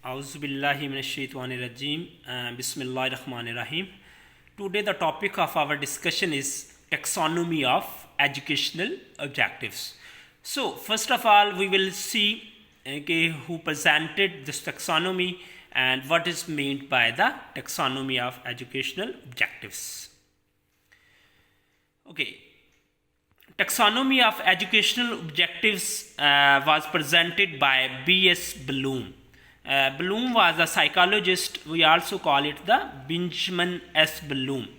Auzubillahiminashaitanirrajim. Bismillahirrahmanirrahim. Today the topic of our discussion is taxonomy of educational objectives. So first of all we will see who presented this taxonomy and what is meant by the taxonomy of educational objectives. Okay. Taxonomy of educational objectives was presented by B.S. Bloom. Bloom was a psychologist. We also call it the Benjamin S. Bloom,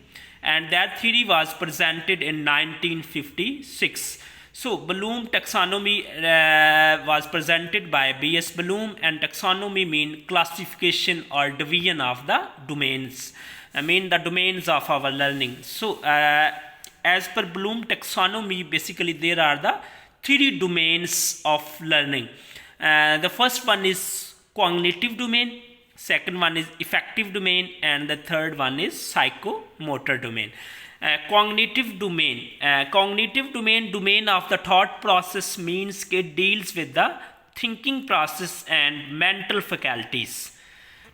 and that theory was presented in 1956. So Bloom taxonomy was presented by B.S. Bloom, and taxonomy mean classification or division of the domains. The domains of our learning. So as per Bloom taxonomy, basically there are the three domains of learning. The first one is cognitive domain, second one is affective domain, and the third one is psychomotor domain. Cognitive domain domain of the thought process means it deals with the thinking process and mental faculties.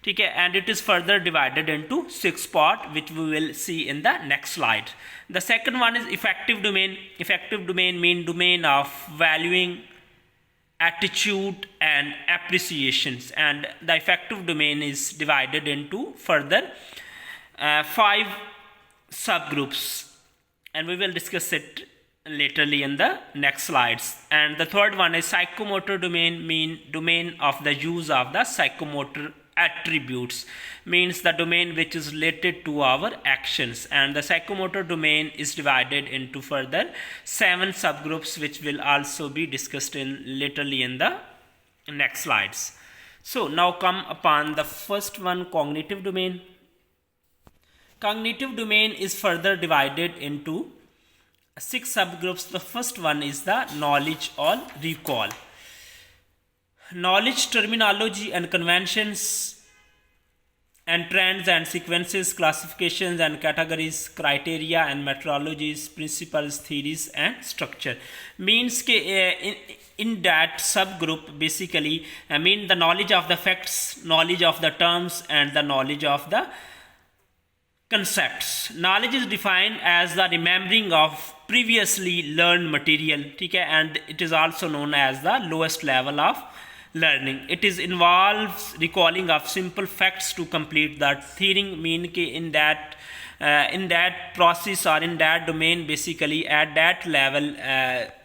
Okay, and it is further divided into 6 parts, which we will see in the next slide. The second one is affective domain. Affective domain means domain of valuing, attitude and appreciations, and the affective domain is divided into further 5 subgroups, and we will discuss it laterly in the next slides. And the third one is psychomotor domain, mean domain of the use of the psychomotor attributes, means the domain which is related to our actions. And the psychomotor domain is divided into further 7 subgroups, which will also be discussed in laterally in the next slides. So now come upon the first one, cognitive domain. Cognitive domain is further divided into 6 subgroups. The first one is the knowledge or recall. Knowledge, terminology and conventions and trends and sequences, classifications and categories, criteria and methodologies, principles, theories and structure. Means in that subgroup basically the knowledge of the facts, knowledge of the terms and the knowledge of the concepts. Knowledge is defined as the remembering of previously learned material, and it is also known as the lowest level of learning. It is involves recalling of simple facts to complete that theory. Mean in that process or in that domain, basically at that level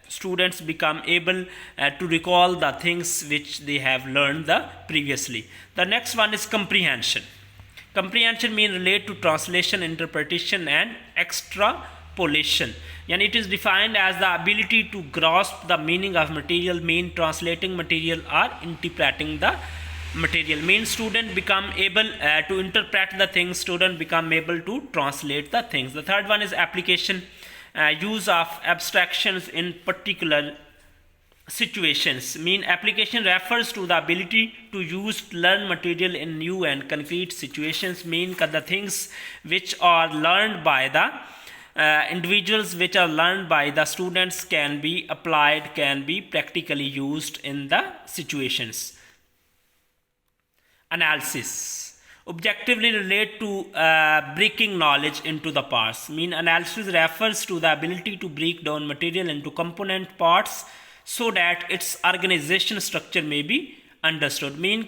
students become able to recall the things which they have learned previously. The next one is comprehension. Comprehension means relate to translation, interpretation and extrapolation. And it is defined as the ability to grasp the meaning of material, mean translating material or interpreting the material. Means student become able to interpret the things, student become able to translate the things. The third one is application, use of abstractions in particular situations. Mean application refers to the ability to use learned material in new and concrete situations. Mean the things which are learned by the individuals, which are learned by the students, can be applied, can be practically used in the situations. Analysis objectively relate to breaking knowledge into the parts. Mean analysis refers to the ability to break down material into component parts so that its organization structure may be understood. Mean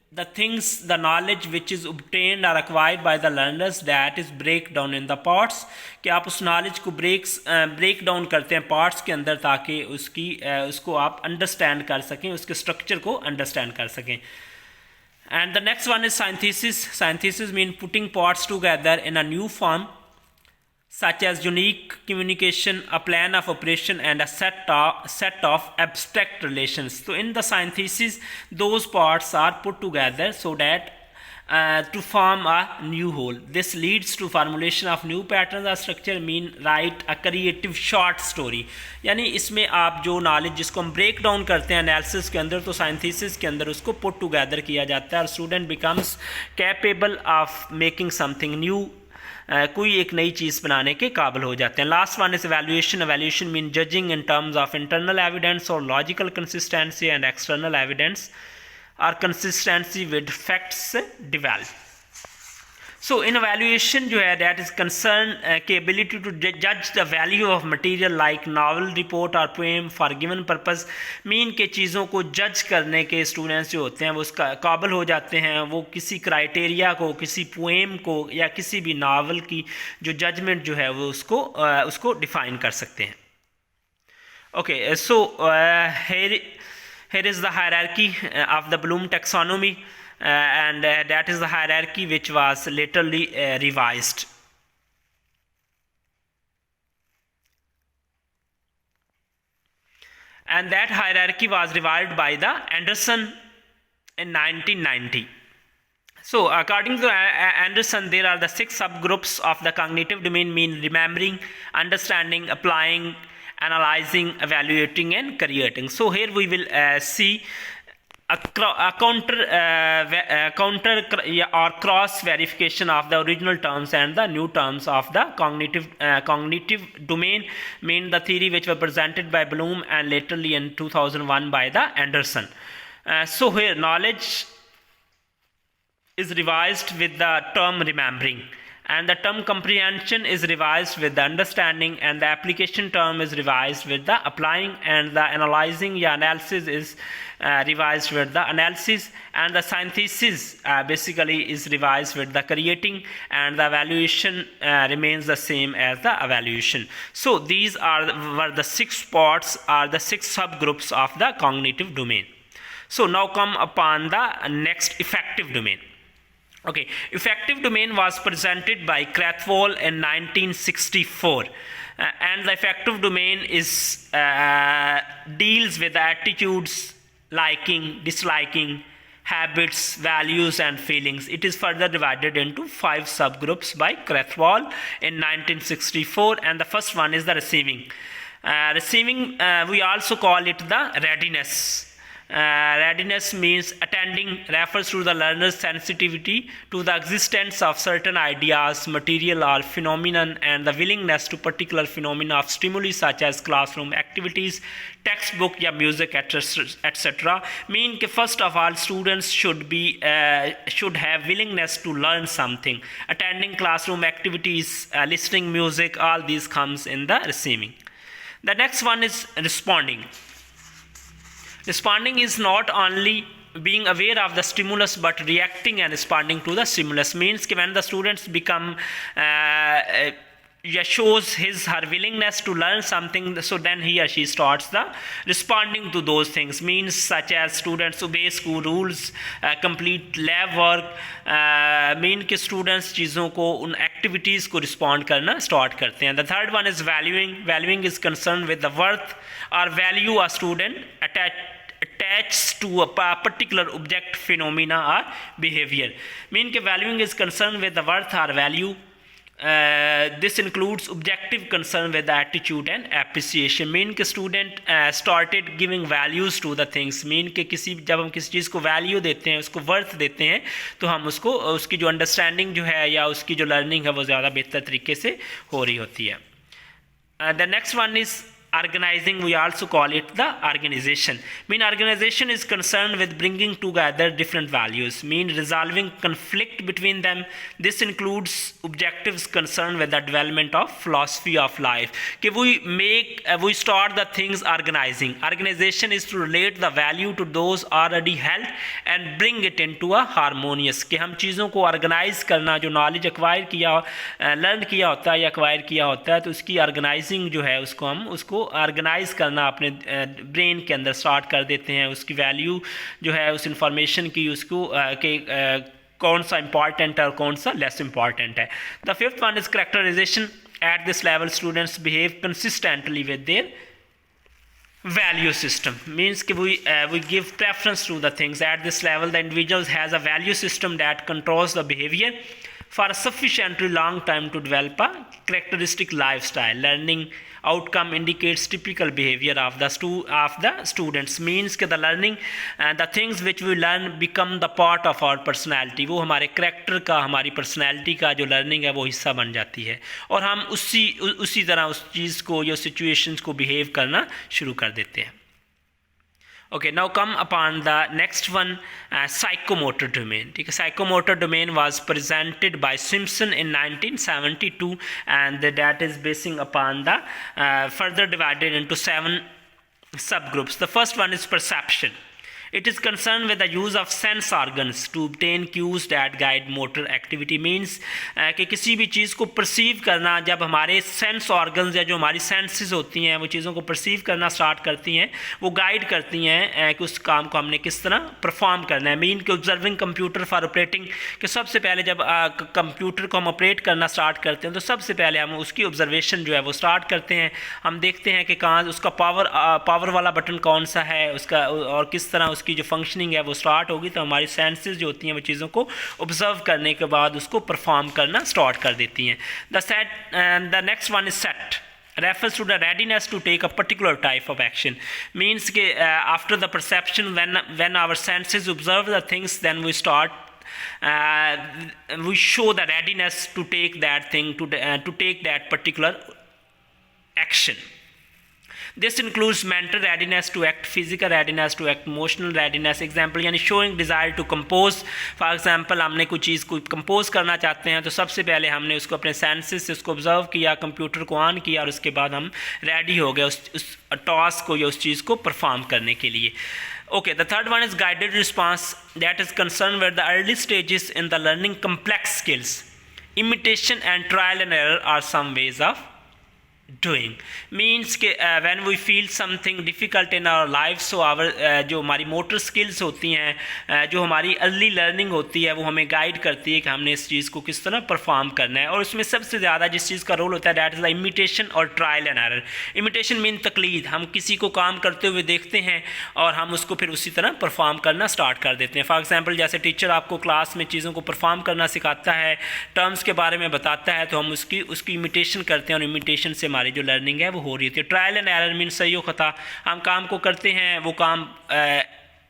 the things, the knowledge which is obtained or acquired by the learners, that is break down in the parts, कि आप उस knowledge को break down करते हैं parts के अंदर ताकि उसको आप understand कर सकें, उसके structure को understand कर सकें. And the next one is synthesis. Synthesis means putting parts together in a new form, such as unique communication, a plan of operation and a set of abstract relations. So in the synthesis, those parts are put together so that to form a new whole. This leads to formulation of new patterns or structure. Mean write a creative short story. यानी इसमें आप जो knowledge जिसको हम break down करते हैं analysis के अंदर, तो साइंथिसिस के अंदर उसको पुट टुगेदर किया जाता है और student becomes capable of making something new, कोई एक नई चीज़ बनाने के काबिल हो जाते हैं. Last one is evaluation. Evaluation mean judging in terms of internal evidence और logical consistency and external evidence or consistency with facts develop. So in evaluation जो है that is concerned के ability to judge the value of material like novel, report or poem for given purpose, mean के चीज़ों को जज करने के students जो होते हैं वो उसका काबिल हो जाते हैं, वो किसी क्राइटेरिया को, किसी पोएम को या किसी भी नावल की जो जजमेंट जो है वो उसको डिफाइन कर सकते हैं. Okay, so here is the hierarchy of the Bloom taxonomy. And that is the hierarchy which was latterly revised. And that hierarchy was revised by the Anderson in 1990. So according to Anderson, there are the 6 subgroups of the cognitive domain, mean remembering, understanding, applying, analyzing, evaluating and creating. So here we will see a counter or cross verification of the original terms and the new terms of the cognitive domain, mean the theory which were presented by Bloom and latterly in 2001 by the Anderson. So here knowledge is revised with the term remembering, and the term comprehension is revised with the understanding, and the application term is revised with the applying, and the analyzing analysis is revised with the analysis, and the synthesis basically is revised with the creating, and the evaluation remains the same as the evaluation. So these were the 6 parts, are the 6 subgroups of the cognitive domain. So now come upon the next effective domain. Okay, effective domain was presented by Krathwohl in 1964, and the effective domain is deals with attitudes, liking, disliking, habits, values and feelings. It is further divided into 5 subgroups by Krathwohl in 1964, and the first one is the receiving. We also call it the readiness. Readiness means attending, refers to the learner's sensitivity to the existence of certain ideas, material or phenomenon, and the willingness to particular phenomena of stimuli such as classroom activities, textbook या music etc. Mean कि first of all students should have willingness to learn something. Attending classroom activities, listening music, all these comes in the receiving. The next one is responding. Responding is not only being aware of the stimulus but reacting and responding to the stimulus. Means कि when the students become shows her willingness to learn something, so then he or she starts the responding to those things. Means such as students obey school rules, complete lab work, mean कि students चीज़ों को उन activities को respond करना start करते हैं. The third one is valuing. Valuing is concerned with the worth or value a student attached to a particular object, phenomena or behavior. Mean कि valuing is concerned with the worth or value. This includes objective concern with the attitude and appreciation. Mean कि student started giving values to the things. Mean कि जब हम किसी चीज़ को value देते हैं, उसको worth देते हैं, तो हम उसकी जो understanding जो है या उसकी जो learning है वो ज़्यादा बेहतर तरीके से हो रही होती है. The next one is organizing. We also call it the organization. Mean organization is concerned with bringing together different values, mean resolving conflict between them. This includes objectives concerned with the development of philosophy of life. कि we start the things organizing. Organization is to relate the value to those already held and bring it into a harmonious. कि हम चीज़ों को organize करना, जो knowledge acquire किया, learn किया होता है या acquire किया होता है, तो उसकी organizing जो है उसको ऑर्गेनाइज करना अपने ब्रेन के अंदर स्टार्ट कर देते हैं. उसकी वैल्यू जो है उस इंफॉर्मेशन की उसको कौन सा इंपॉर्टेंट है और कौन सा लेस इंपॉर्टेंट है. The fifth one is characterization. At this level students behave consistently with their value system. Means कि we give preference to the things. At this level the individual has a value system that controls the behavior for a sufficiently long time to develop a characteristic lifestyle. Learning outcome indicates typical behavior of the students. Means कि the learning and the things which we learn become the part of our personality. वो हमारे character का, हमारी personality का जो learning है वो हिस्सा बन जाती है और हम उसी तरह उस चीज़ को या situations को behave करना शुरू कर देते हैं. Okay, now come upon the next one, psychomotor domain. ठीक है, psychomotor domain was presented by Simpson in 1972, and that is basing upon the further divided into 7 subgroups. The first one is perception. It is concerned with the use of sense organs to obtain cues that guide motor activity. Means कि किसी भी चीज़ को perceive करना, जब हमारे sense organs या जो हमारी सेंसेस होती हैं वो चीज़ों को परसीव करना स्टार्ट करती हैं, वो गाइड करती हैं कि उस काम को हमने किस तरह परफॉर्म करना है. मीन कि ऑब्जर्विंग कंप्यूटर फॉर ऑपरेटिंग, कि सबसे पहले जब कंप्यूटर को हम ऑपरेट करना स्टार्ट करते हैं तो सबसे पहले हम उसकी ऑब्जर्वेशन जो है वो स्टार्ट करते हैं. हम देखते हैं कि कहाँ उसका पावर वाला बटन कौन सा है उसका, और किस तरह उसकी जो फंक्शनिंग है वो स्टार्ट होगी. तो हमारी सेंसेस जो होती हैं वो चीज़ों को ऑब्जर्व करने के बाद उसको परफॉर्म करना स्टार्ट कर देती हैं. The next one is set refers to the readiness to take a particular type of action. Means कि after the perception, when our senses observe the things, then we show the readiness to take that thing, to take that particular action. This includes mental readiness to act, physical readiness to act, emotional readiness. Example यानी showing desire to compose. For example, हमने कोई चीज़ को compose करना चाहते हैं तो सबसे पहले हमने उसको अपने senses से उसको observe किया, कंप्यूटर को ऑन किया, और उसके बाद हम ready हो गए उस टास्क को या उस चीज़ को परफॉर्म करने के लिए. Okay, the third one is guided response. That is concerned with the early stages in the learning complex skills. Imitation and trial and error are some ways of doing. Means कि when we feel something difficult in our life, so our जो हमारी motor skills होती हैं, जो हमारी early learning होती है, वो हमें गाइड करती है कि हमने इस चीज़ को किस तरह परफॉर्म करना है. और उसमें सबसे ज़्यादा जिस चीज़ का रोल होता है दैट इज़ द इमिटेशन और trial and error. Imitation mean तकलीद, हम किसी को काम करते हुए देखते हैं और हम उसको फिर उसी तरह परफॉर्म करना स्टार्ट कर देते हैं. फॉर एग्जाम्पल जैसे टीचर आपको क्लास में चीज़ों को परफॉर्म करना सिखाता है, टर्म्स के बारे में बताता है, तो हम उसकी इमिटेशन करते हैं और इमिटेशन से हमारी जो लर्निंग है वो हो रही होती है. ट्रायल एंड एरर मीन सही हो खता, हम काम को करते हैं, वो काम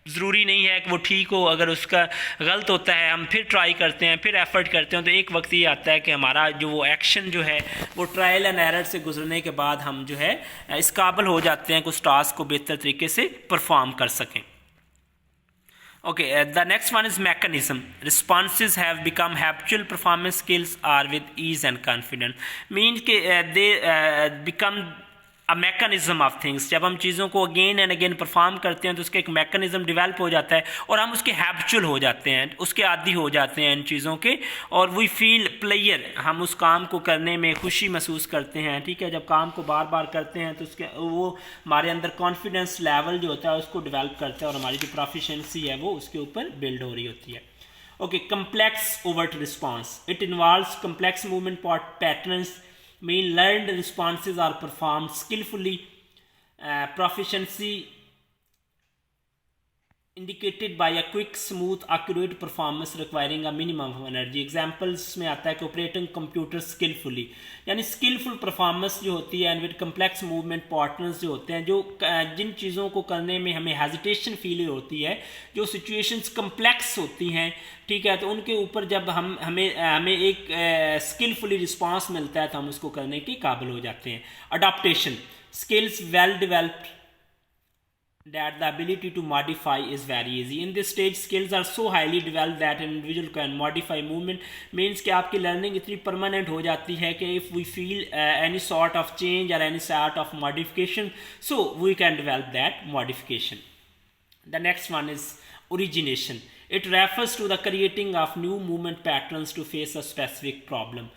ज़रूरी नहीं है कि वो ठीक हो, अगर उसका गलत होता है हम फिर ट्राई करते हैं, फिर एफर्ट करते हैं, तो एक वक्त ये आता है कि हमारा जो वो एक्शन जो है वो ट्रायल एंड एरर से गुजरने के बाद हम जो है इस काबिल हो जाते हैं कि उस टास्क को बेहतर तरीके से परफॉर्म कर सकें. Okay, the next one is mechanism. Responses have become habitual performance skills are with ease and confidence. Means कि they become a mechanism of things. जब हम चीज़ों को अगेन एंड अगेन परफॉर्म करते हैं तो उसका एक मैकेनिज्म डेवलप हो जाता है और हम उसके हैबिचुअल हो जाते हैं, उसके आदी हो जाते हैं इन चीज़ों के, और वी फील प्लेयर, हम उस काम को करने में खुशी महसूस करते हैं. ठीक है, जब काम को बार बार करते हैं तो उसके वो हमारे अंदर कॉन्फिडेंस लेवल जो होता है उसको डेवलप करता है और हमारी जो प्रोफिशिएंसी है वो उसके ऊपर बिल्ड हो रही होती है. Okay, complex overt response. It involves complex movement patterns. Mean learned responses are performed skillfully. Proficiency indicated by a quick, smooth, accurate performance requiring a minimum of energy. Examples में आता है कि operating computer skillfully, यानी skillful performance जो होती है, and with complex movement patterns जो होते हैं, जो जिन चीज़ों को करने में हमें hesitation feel होती है, जो situations complex होती हैं, ठीक है, तो उनके ऊपर जब हमें एक skillfully response मिलता है तो हम उसको करने के काबिल हो जाते हैं. Adaptation skills well developed that the ability to modify is very easy. In this stage skills are so highly developed that an individual can modify movement. Means कि आपकी learning इतनी permanent हो जाती है कि if we feel any sort of change or any sort of modification, so we can develop that modification. The next one is origination. It refers to the creating of new movement patterns to face a specific problem.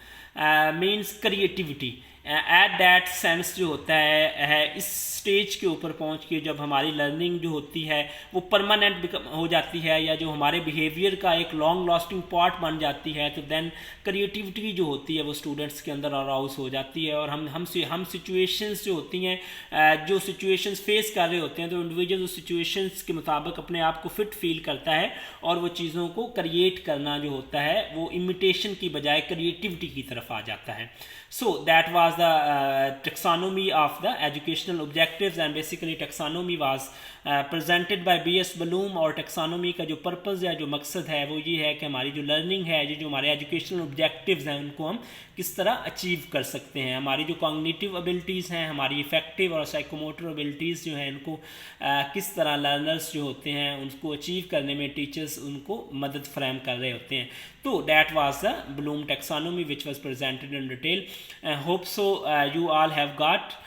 Means creativity. At that sense जो होता है इस stage के ऊपर पहुंच के जब हमारी लर्निंग जो होती है वो परमानेंट हो जाती है, या जो हमारे बिहेवियर का एक लॉन्ग लास्टिंग पार्ट बन जाती है, तो देन क्रिएटिविटी जो होती है वो स्टूडेंट्स के अंदर अराउज हो जाती है. और हम सिचुएशंस जो होती हैं, जो सिचुएशंस फेस कर रहे होते हैं, तो इंडिविजुअल उस सिचुएशंस के मुताबिक अपने आप को फिट फील करता है और वो चीज़ों को क्रिएट करना जो होता है वो इमिटेशन की बजाय क्रिएटिविटी की तरफ आ जाता है. So that was was the taxonomy of the educational objectives, and basically taxonomy was presented by B.S. Bloom. और taxonomy का जो पर्पज़ या जो मकसद है वो ये है कि हमारी जो लर्निंग है, जो हमारे एजुकेशनल ऑब्जेक्टिव्स हैं, उनको हम किस तरह अचीव कर सकते हैं। हमारी जो कॉग्निटिव एबिलिटीज़ हैं, हमारी इफेक्टिव और साइकोमोटर एबिलिटीज़ जो हैं, इनको किस तरह लर्नर्स जो होते हैं उनको अचीव करने में टीचर्स उनको मदद फ्राहम कर रहे होते हैं। तो that was the Bloom taxonomy which was presented in detail. Hope so you all have got.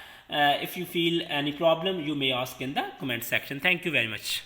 If you feel any problem, you may ask in the comment section. Thank you very much.